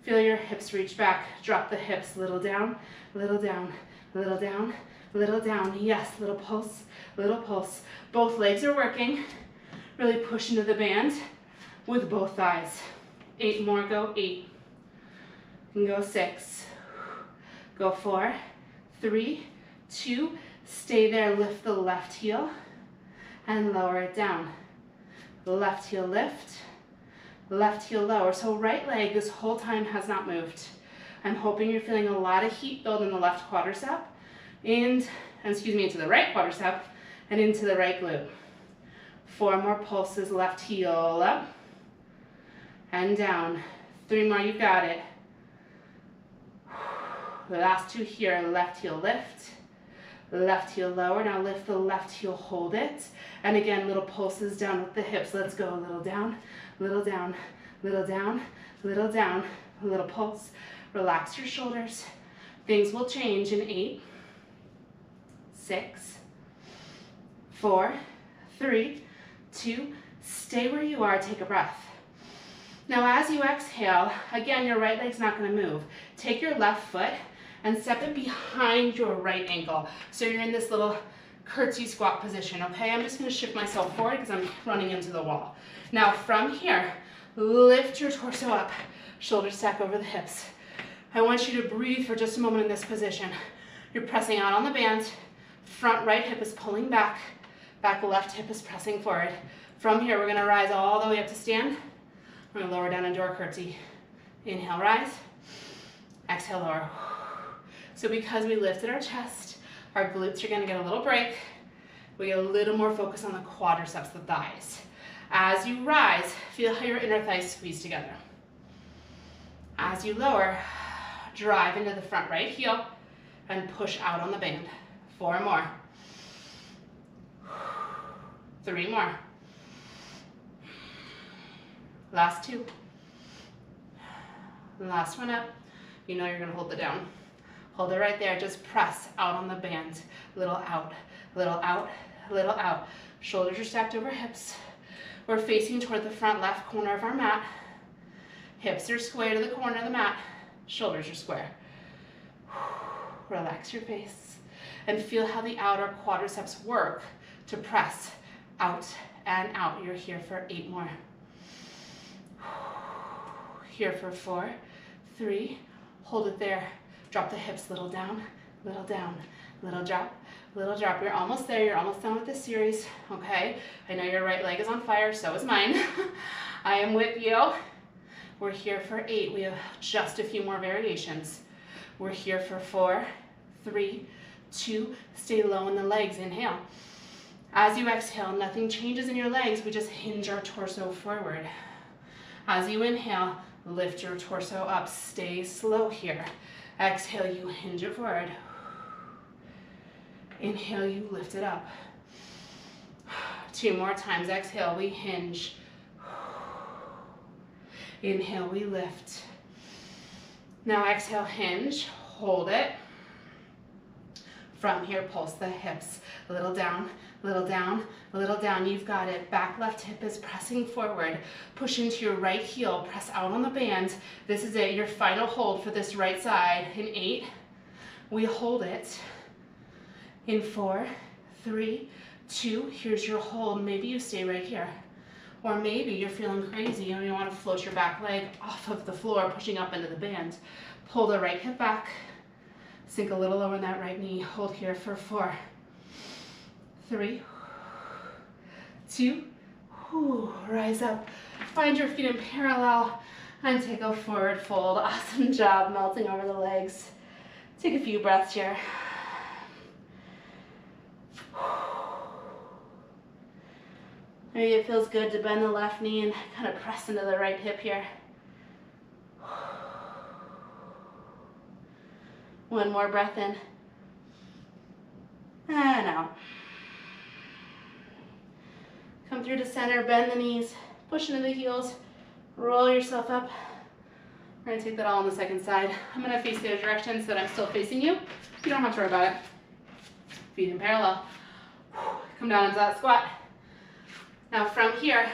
Feel your hips reach back. Drop the hips, little down, little down, little down, little down. Yes, little pulse, little pulse. Both legs are working. Really push into the band with both thighs. 8 more, go 8. And go 6. Go 4, 3, 2. Stay there, lift the left heel and lower it down. Left heel lift, left heel lower. So right leg this whole time has not moved. I'm hoping you're feeling a lot of heat build in the left quadricep into the right quadricep and into the right glute. 4 more pulses, left heel up and down. 3 more, you've got it. The last 2 here, left heel lift, left heel lower. Now lift the left heel, hold it. And again, little pulses down with the hips. Let's go. A little down, little down, little down, little down, a little pulse. Relax your shoulders. Things will change in 8, 6, 4, 3, 2. Stay where you are. Take a breath. Now as you exhale, again, your right leg's not going to move. Take your left foot and step it behind your right ankle. So you're in this little curtsy squat position, okay? I'm just gonna shift myself forward because I'm running into the wall. Now from here, lift your torso up, shoulders stack over the hips. I want you to breathe for just a moment in this position. You're pressing out on the band, front right hip is pulling back, back left hip is pressing forward. From here, we're gonna rise all the way up to stand. We're gonna lower down into our curtsy. Inhale, rise, exhale, lower. So because we lifted our chest, our glutes are gonna get a little break. We get a little more focus on the quadriceps, the thighs. As you rise, feel how your inner thighs squeeze together. As you lower, drive into the front right heel and push out on the band. 4 more. 3 more. Last 2. Last one up. You know you're gonna hold it down. Hold it right there, just press out on the band. Little out, little out, little out. Shoulders are stacked over hips. We're facing toward the front left corner of our mat. Hips are square to the corner of the mat. Shoulders are square. Relax your face and feel how the outer quadriceps work to press out and out. You're here for 8 more. Here for 4, 3, hold it there. Drop the hips, little down, little down, little drop, little drop. You're almost there, you're almost done with this series, okay? I know your right leg is on fire, so is mine. I am with you. We're here for 8, we have just a few more variations. We're here for 4, 3, 2, stay low in the legs, inhale. As you exhale, nothing changes in your legs, we just hinge our torso forward. As you inhale, lift your torso up, stay slow here. Exhale, you hinge it forward. Inhale, you lift it up. 2 more times, exhale, we hinge. Inhale, we lift. Now exhale, hinge, hold it. From here, pulse the hips. A little down, a little down, a little down. You've got it. Back left hip is pressing forward. Push into your right heel. Press out on the band. This is it. Your final hold for this right side. In 8, we hold it. In 4, 3, 2, here's your hold. Maybe you stay right here. Or maybe you're feeling crazy and you want to float your back leg off of the floor, pushing up into the band. Pull the right hip back, sink a little lower in that right knee. Hold here for 4, 3, 2, rise up. Find your feet in parallel and take a forward fold. Awesome job melting over the legs. Take a few breaths here. Maybe it feels good to bend the left knee and kind of press into the right hip here. One more breath in. And out. Come through to center, bend the knees, push into the heels, roll yourself up. We're gonna take that all on the second side. I'm gonna face the other direction so that I'm still facing you. You don't have to worry about it. Feet in parallel. Come down into that squat. Now from here,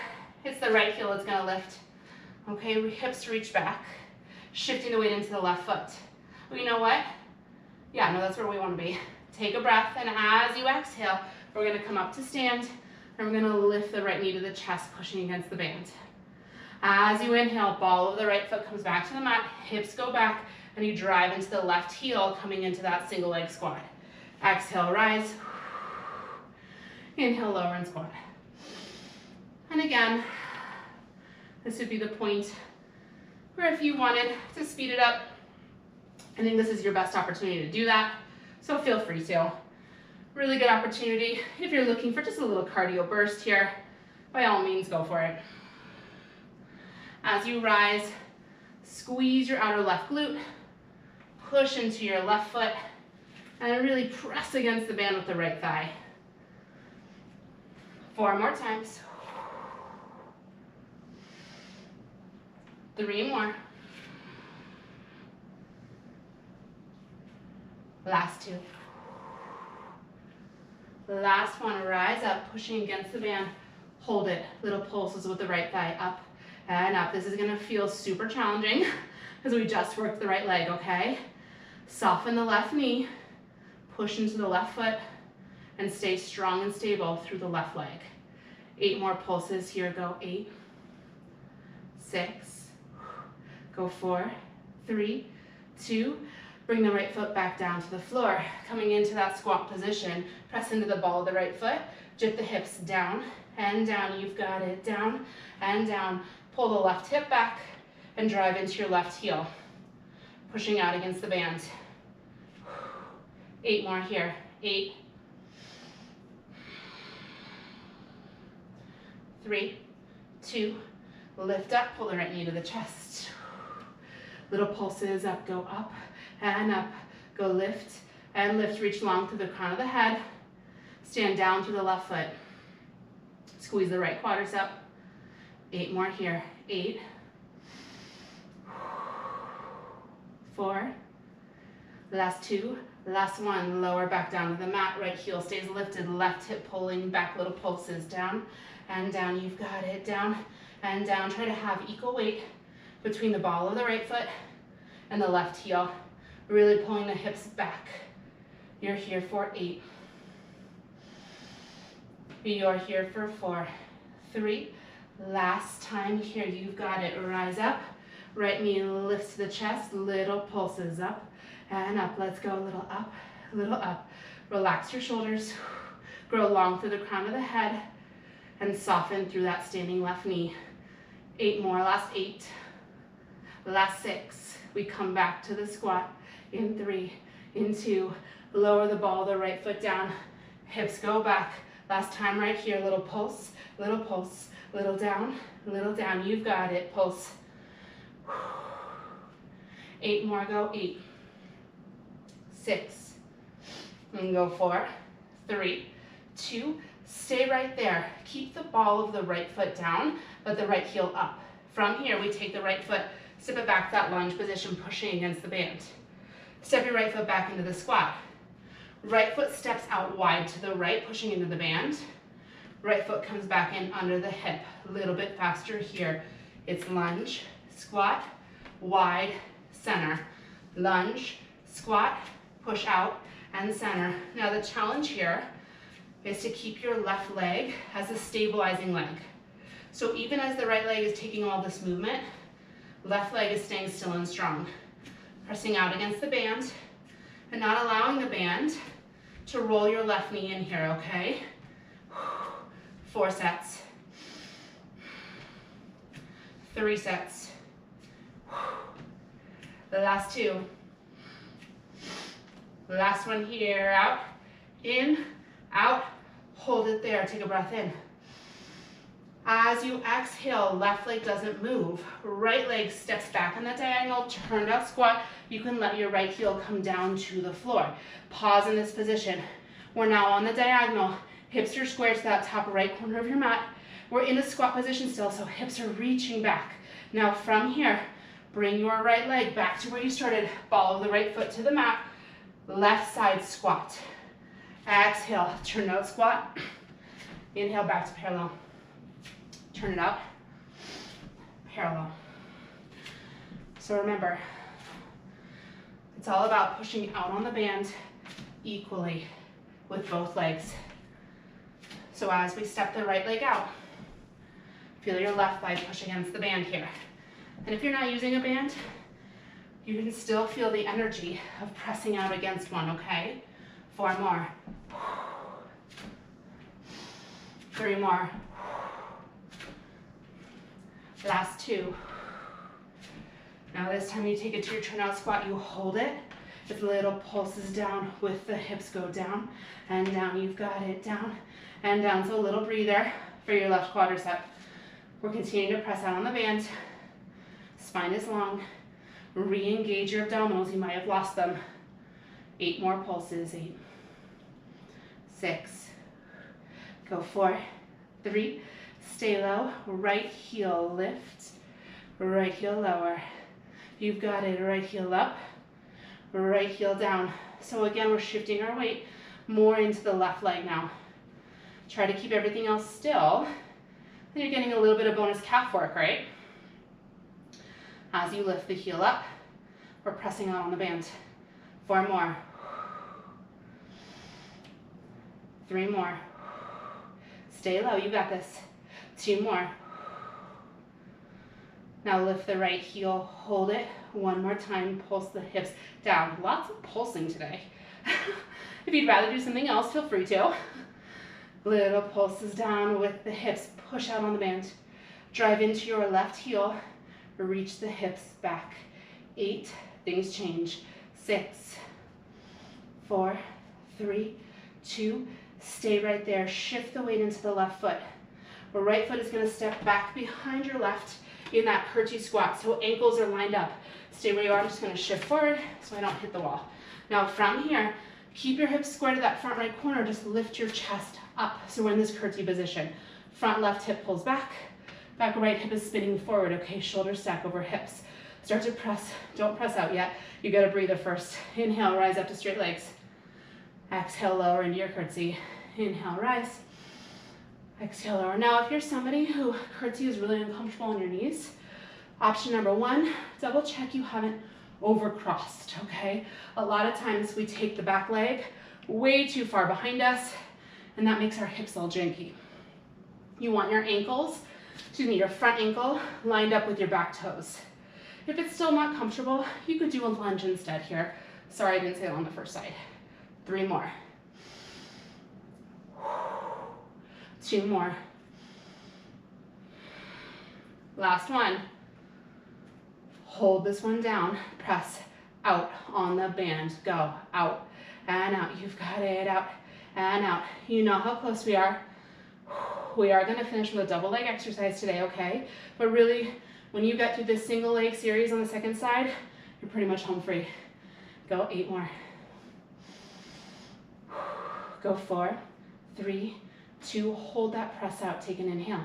it's the right heel that's gonna lift. Okay, hips reach back, shifting the weight into the left foot. Well, you know what? Yeah, no, that's where we wanna be. Take a breath, and as you exhale, we're gonna come up to stand, and we're gonna lift the right knee to the chest, pushing against the band. As you inhale, ball of the right foot comes back to the mat, hips go back, and you drive into the left heel, coming into that single leg squat. Exhale, rise. Inhale, lower and squat. And again, this would be the point where if you wanted to speed it up, I think this is your best opportunity to do that. So feel free to. Really good opportunity. If you're looking for just a little cardio burst here, by all means, go for it. As you rise, squeeze your outer left glute, push into your left foot, and really press against the band with the right thigh. 4 more times. 3 more. Last 2. Last one, rise up, pushing against the band. Hold it, little pulses with the right thigh, up and up. This is gonna feel super challenging because we just worked the right leg, okay? Soften the left knee, push into the left foot, and stay strong and stable through the left leg. 8 more pulses here, go 8, 6, go 4, 3, 2, bring the right foot back down to the floor. Coming into that squat position, press into the ball of the right foot, jip the hips down and down, you've got it, down and down. Pull the left hip back and drive into your left heel, pushing out against the band. 8 more here, 8, 3, 2, lift up, pull the right knee to the chest. Little pulses up, go up and up, go lift and lift, reach long through the crown of the head, stand down through the left foot, squeeze the right quadricep. 8 more here, 8, 4, last 2, last 1, lower back down to the mat, right heel stays lifted, left hip pulling back, little pulses, down and down, you've got it, down and down. Try to have equal weight between the ball of the right foot and the left heel, really pulling the hips back. You're here for 8. You're here for 4, 3, last time here, you've got it, rise up, right knee lifts to the chest, little pulses up and up, let's go, little up, relax your shoulders, grow long through the crown of the head, and soften through that standing left knee. 8 more, last 8, last 6, we come back to the squat, in 3, in 2, lower the ball of the right foot down, hips go back, last time right here, little pulse, little down, you've got it, pulse. 8 more, go 8, 6, and go 4, 3, 2, stay right there. Keep the ball of the right foot down, but the right heel up. From here, we take the right foot, step it back to that lunge position, pushing against the band. Step your right foot back into the squat. Right foot steps out wide to the right, pushing into the band. Right foot comes back in under the hip. A little bit faster here. It's lunge, squat, wide, center. Lunge, squat, push out, and center. Now the challenge here is to keep your left leg as a stabilizing leg. So even as the right leg is taking all this movement, left leg is staying still and strong. Pressing out against the band and not allowing the band to roll your left knee in here, okay? 4 sets. 3 sets. The last 2. Last one here, out, in, out, hold it there, take a breath in. As you exhale, left leg doesn't move, right leg steps back on the diagonal, turned out squat. You can let your right heel come down to the floor. Pause in this position. We're now on the diagonal, hips are square to that top right corner of your mat. We're in a squat position still, so hips are reaching back. Now from here, bring your right leg back to where you started, follow the right foot to the mat, left side squat. Exhale, turn out squat. Inhale, back to parallel. Turn it up, parallel. So remember, it's all about pushing out on the band equally with both legs. So as we step the right leg out, feel your left leg push against the band here. And if you're not using a band, you can still feel the energy of pressing out against one, okay? 4 more. 3 more. Last 2. Now this time you take it to your turnout squat, you hold it. With little pulses down with the hips go down and down. You've got it, down and down. So a little breather for your left quadricep. We're continuing to press out on the band. Spine is long. Re-engage your abdominals. You might have lost them. 8 more pulses. 8, 6, go 4, 3, stay low, right heel lift, right heel lower. You've got it, right heel up, right heel down. So again, we're shifting our weight more into the left leg now. Try to keep everything else still. Then you're getting a little bit of bonus calf work, right? As you lift the heel up, we're pressing out on the band. 4 more. 3 more. Stay low, you got this. 2 more. Now lift the right heel, hold it. 1 more time, pulse the hips down. Lots of pulsing today. If you'd rather do something else, feel free to. Little pulses down with the hips, push out on the band. Drive into your left heel, reach the hips back. 8, things change. 6, 4, 3, 2, stay right there. Shift the weight into the left foot. The right foot is going to step back behind your left in that curtsy squat, so ankles are lined up. Stay where you are. I'm just going to shift forward so I don't hit the wall. Now from here, keep your hips square to that front right corner. Just lift your chest up. So we're in this curtsy position. Front left hip pulls back. Back right hip is spinning forward. Okay, shoulders stack over hips. Start to press. Don't press out yet. You got to breathe first. Inhale, rise up to straight legs. Exhale, lower into your curtsy. Inhale, rise. Exhale, lower. Now, if you're somebody who curtsy is really uncomfortable on your knees, option number 1, double check you haven't overcrossed, okay? A lot of times we take the back leg way too far behind us, and that makes our hips all janky. You want your ankles, your front ankle lined up with your back toes. If it's still not comfortable, you could do a lunge instead here. Sorry, I didn't say it on the first side. 3 more. 2 more. Last one. Hold this one down. Press out on the band. Go out and out. You've got it. Out and out. You know how close we are. We are going to finish with a double leg exercise today, okay? But really, when you get through this single leg series on the second side, you're pretty much home free. Go 8 more. Go 4, 3, 2, hold that press out, take an inhale.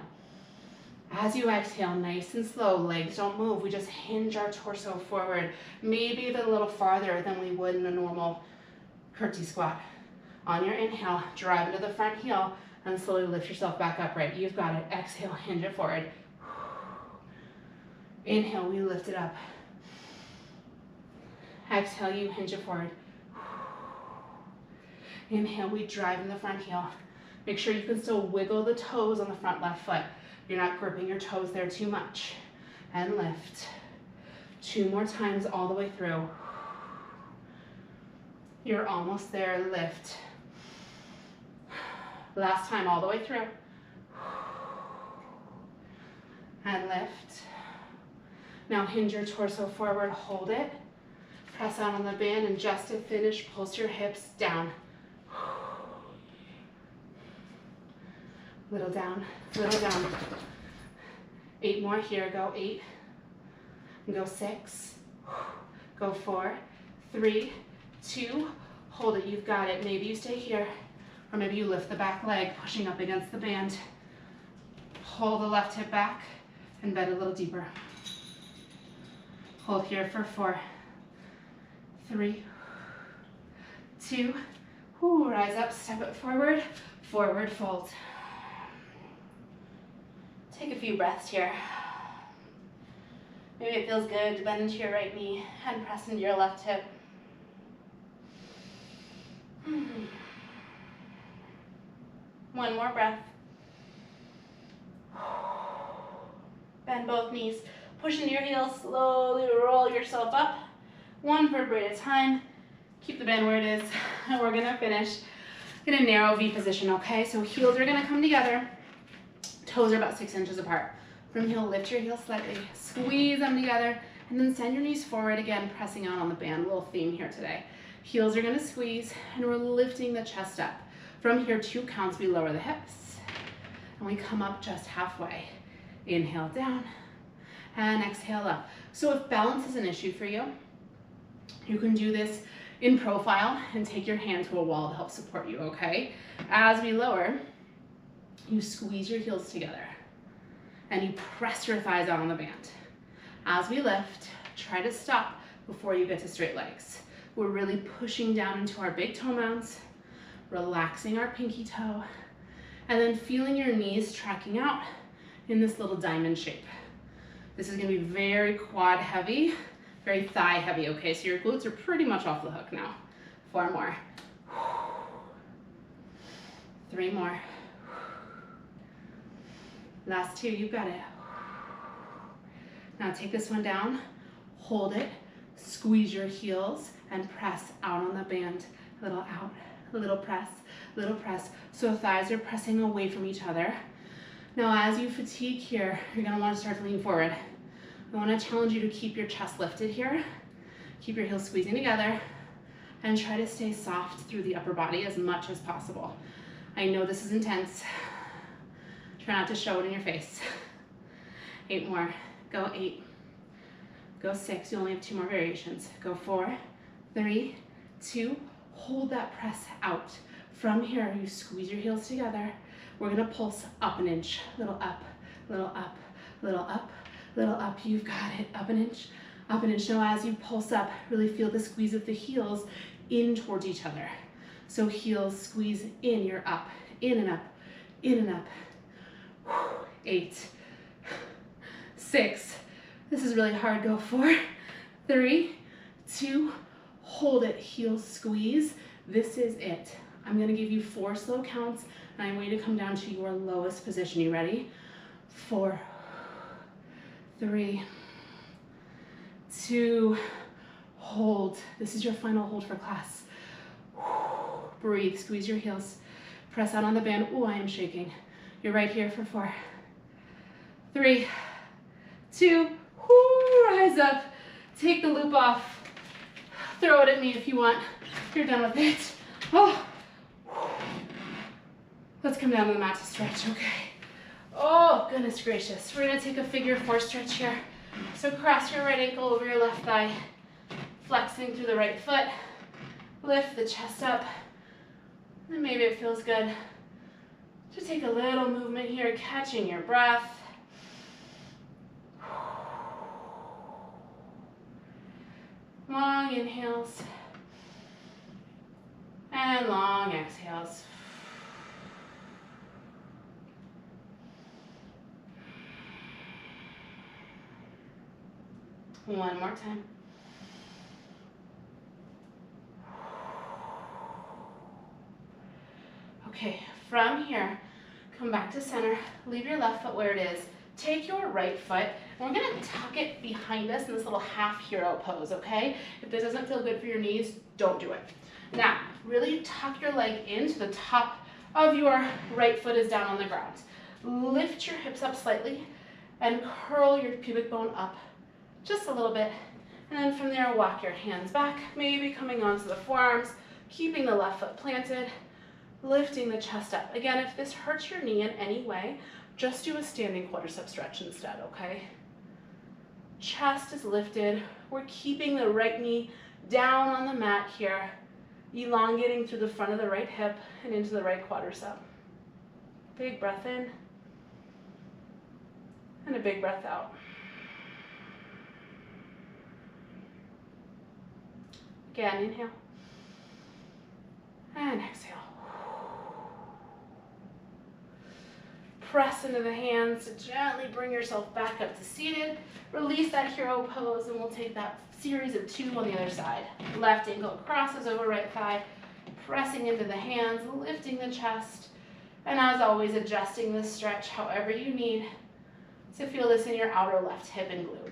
As you exhale, nice and slow, legs don't move, we just hinge our torso forward, maybe even a little farther than we would in a normal curtsy squat. On your inhale, drive into the front heel, and slowly lift yourself back upright. You've got it. Exhale, hinge it forward. Inhale, we lift it up. Exhale, you hinge it forward. Inhale, we drive in the front heel. Make sure you can still wiggle the toes on the front left foot. You're not gripping your toes there too much. And lift. 2 more times all the way through. You're almost there, lift. Last time all the way through. And lift. Now hinge your torso forward, hold it. Press out on the band, and just to finish, pulse your hips down. Little down, little down. 8 more here, go 8. And go 6. Go 4, 3, 2, hold it, you've got it. Maybe you stay here, or maybe you lift the back leg, pushing up against the band. Pull the left hip back and bend a little deeper. Hold here for 4, 3, 2, rise up, step it forward, forward fold. Take a few breaths here. Maybe it feels good to bend into your right knee and press into your left hip. One more breath. Bend both knees. Push into your heels. Slowly roll yourself up. 1 vertebrae at a time. Keep the bend where it is. And we're going to finish in a narrow V position, okay? So heels are going to come together. Toes are about 6 inches apart. From heel, lift your heels slightly. Squeeze them together. And then send your knees forward again, pressing out on the band. A little theme here today. Heels are going to squeeze, and we're lifting the chest up. From here, 2 counts, we lower the hips. And we come up just halfway. Inhale down, and exhale up. So if balance is an issue for you, you can do this in profile and take your hand to a wall to help support you, okay? As we lower, you squeeze your heels together, and you press your thighs out on the band. As we lift, try to stop before you get to straight legs. We're really pushing down into our big toe mounds, relaxing our pinky toe, and then feeling your knees tracking out in this little diamond shape. This is gonna be very quad heavy, very thigh heavy, okay? So your glutes are pretty much off the hook now. 4 more. 3 more. Last 2, you've got it. Now take this one down, hold it, squeeze your heels, and press out on the band. A little out, a little press, little press. So thighs are pressing away from each other. Now as you fatigue here, you're gonna wanna start to lean forward. I wanna challenge you to keep your chest lifted here. Keep your heels squeezing together, and try to stay soft through the upper body as much as possible. I know this is intense. Try not to show it in your face. 8 more, go 8. Go 6, you only have 2 more variations. Go 4, 3, 2, hold that press out. From here, you squeeze your heels together. We're gonna pulse up an inch, little up, little up, little up, little up. You've got it, up an inch, up an inch. Now as you pulse up, really feel the squeeze of the heels in towards each other. So heels squeeze in, you're up, in and up, in and up. 8, 6, this is really hard, go 4, 3, 2, hold it, heels squeeze. This is it. I'm gonna give you 4 slow counts, and I want you to come down to your lowest position. You ready? 4, 3, 2, hold. This is your final hold for class. Breathe, squeeze your heels. Press out on the band. Ooh, I am shaking. You're right here for 4, 3, 2, rise up. Take the loop off. Throw it at me if you want. You're done with it. Oh. Let's come down to the mat to stretch, okay? Oh, goodness gracious. We're gonna take a figure 4 stretch here. So cross your right ankle over your left thigh, flexing through the right foot. Lift the chest up. And maybe it feels good to take a little movement here, catching your breath. Long inhales and long exhales. One more time. From here, come back to center, leave your left foot where it is. Take your right foot, and we're gonna tuck it behind us in this little half hero pose, okay? If this doesn't feel good for your knees, don't do it. Now, really tuck your leg into the top of your right foot is down on the ground. Lift your hips up slightly and curl your pubic bone up just a little bit. And then from there, walk your hands back, maybe coming onto the forearms, keeping the left foot planted, lifting the chest up. Again, if this hurts your knee in any way, just do a standing quadricep stretch instead, okay? Chest is lifted. We're keeping the right knee down on the mat here, elongating through the front of the right hip and into the right quadricep. Big breath in, and a big breath out. Again, inhale, and exhale. Press into the hands to gently bring yourself back up to seated. Release that hero pose, and we'll take that series of 2 on the other side. Left ankle crosses over right thigh, pressing into the hands, lifting the chest, and as always, adjusting this stretch however you need to feel this in your outer left hip and glute.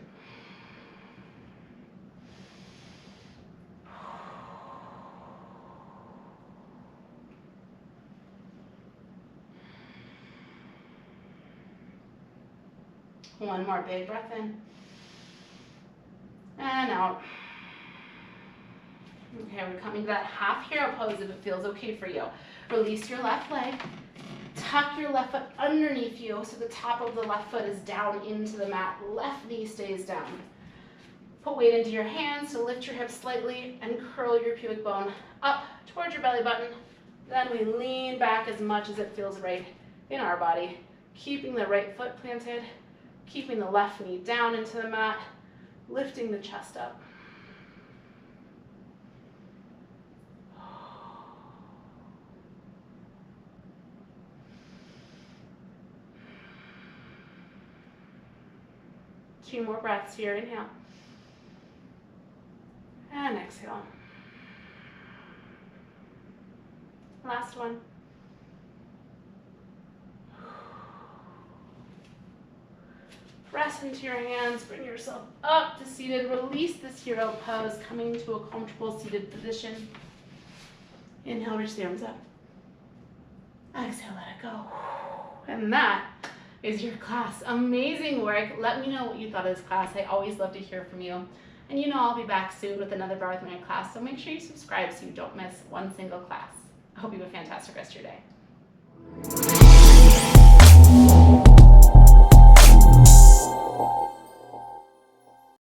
One more big breath in and out. Okay, we're coming to that half hero pose if it feels okay for you. Release your left leg, tuck your left foot underneath you so the top of the left foot is down into the mat, left knee stays down. Put weight into your hands to lift your hips slightly and curl your pubic bone up towards your belly button. Then we lean back as much as it feels right in our body, keeping the right foot planted, keeping the left knee down into the mat, lifting the chest up. Two more breaths here, inhale, and exhale. Last one. Press into your hands, bring yourself up to seated, release this hero pose, coming to a comfortable seated position. Inhale, reach the arms up. Exhale, let it go. And that is your class. Amazing work. Let me know what you thought of this class. I always love to hear from you. And you know I'll be back soon with another Barre with my class, so make sure you subscribe so you don't miss one single class. I hope you have a fantastic rest of your day.